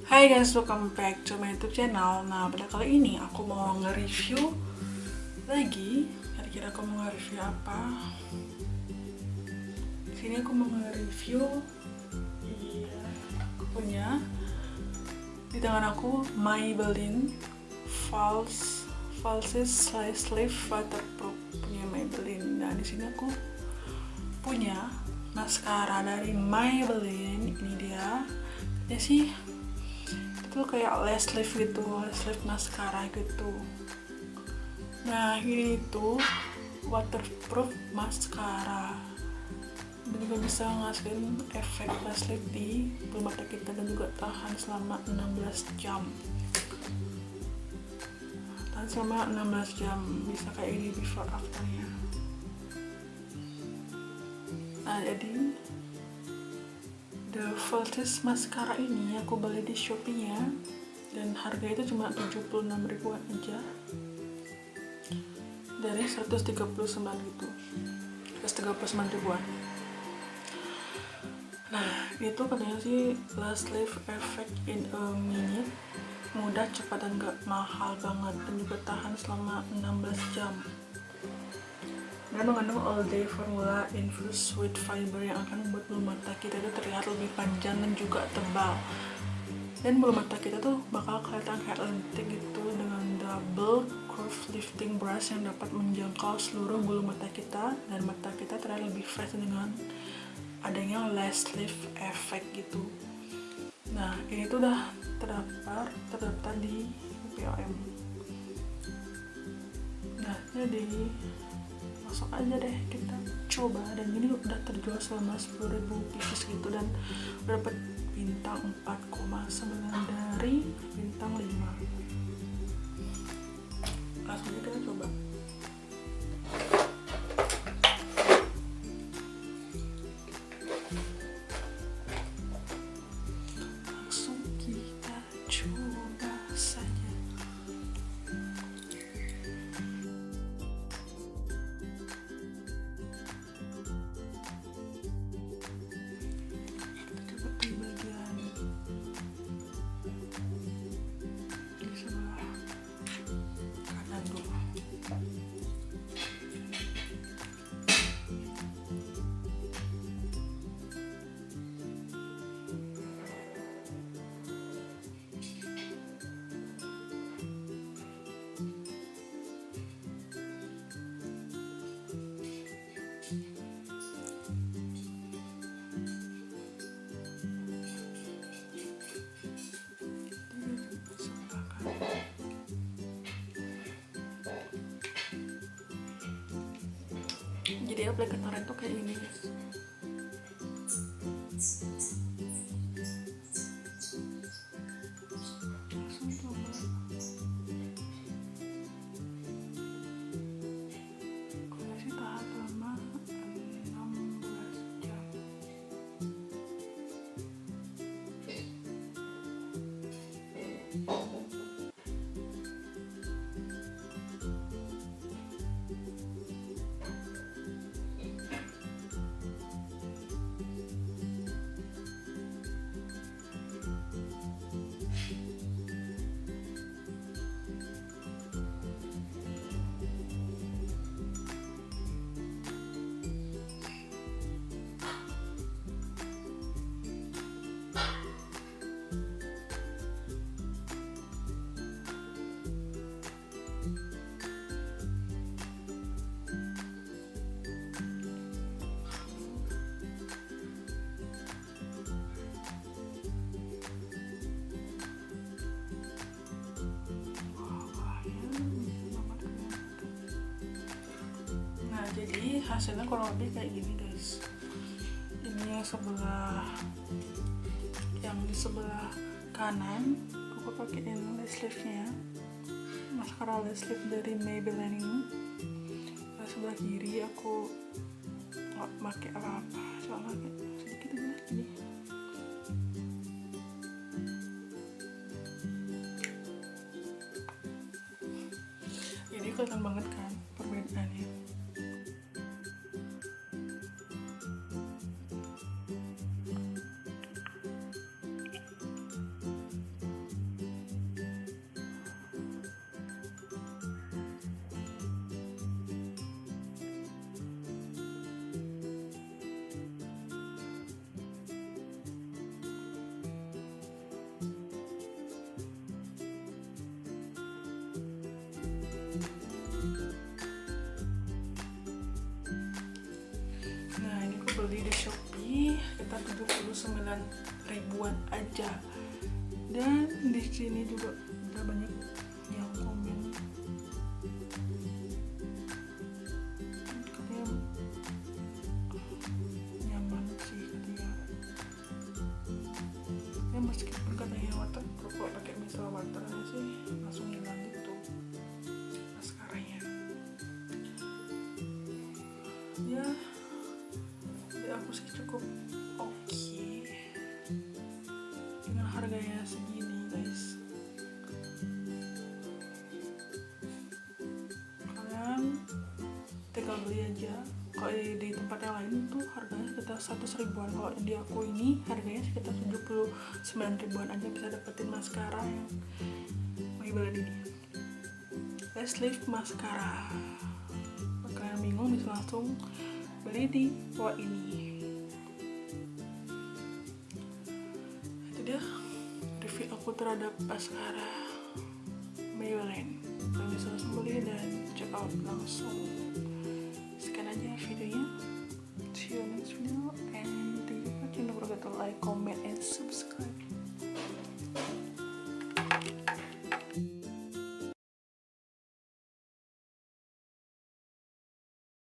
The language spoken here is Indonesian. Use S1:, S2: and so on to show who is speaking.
S1: Hai guys, welcome back to my YouTube channel. Nah, pada kali ini aku mau nge-review lagi. Kira-kira aku mau nge-review apa? Di sini aku mau nge-review. Iya, aku punya di tangan aku Maybelline Falsies Slice Lift Waterproof punya Maybelline. Nah, di sini aku punya maskara dari Maybelline. Ini dia. Ya sih, itu kayak lash lift gitu, lash lift maskara gitu. Nah, ini tuh waterproof maskara dan juga bisa ngasihin efek lash lift di bulumata kita dan juga tahan selama 16 jam. Tahan selama 16 jam, bisa kayak ini before afternya. Nah, jadi The Falsies maskara ini aku beli di Shopee-nya dan harga itu cuma 76 ribuan aja dari 139 gitu, 139 ribuan. Nah, itu katanya sih lash lift effect in a minute, mudah, cepat, dan gak mahal banget, dan juga tahan selama 16 jam. Dan mengandung all day formula infused with fiber yang akan membuat bulumata kita itu terlihat lebih panjang dan juga tebal. Dan bulumata kita tuh bakal kelihatan kayak lentik gitu dengan double curve lifting brush yang dapat menjangkau seluruh bulumata kita, dan mata kita terlihat lebih fresh dengan adanya lash lift effect gitu. Nah, ini tuh udah terdaftar di POM. Nah, jadi masuk aja deh, kita coba. Dan ini udah terjual selama 10.000 pieces gitu, dan dapat bintang 4,9 dari bintang 5. Langsung aja kita coba. Langsung kita coba saja. Jadi aplikatornya tuh kayak gini guys. Langsung coba. Kalau sih tahan lama 16 jam. Jadi hasilnya kurang lebih kayak gini guys. Ini yang di sebelah kanan aku pakaiin lash liftnya, maskara lash lift dari Maybelline ini. Nah, sebelah kiri aku nggak pakai apa-apa, cuma pakai sedikit aja ini. Jadi kelihatan banget kan perbedaannya. Shopee sekitar 79 ribuan aja. Dan di sini juga udah banyak yang komen katanya nyaman sih, katanya ya, meskipun katanya waterproof, kalau pakai micellar water sih langsung hilang gitu maskaranya. Ya aku sih cukup oke dengan harganya segini guys. Kalian tinggal beli aja. Kalau di tempat yang lain tuh harganya sekitar 100 ribuan, kalau di aku ini harganya sekitar 79 ribuan aja bisa dapetin maskara yang Maybelline ini, Lash Lift Maskara. Kalian bingung bisa langsung beli di bawah ini. Itu dia review aku terhadap maskara Maybelline. Kalian bisa langsung beli dan check out langsung.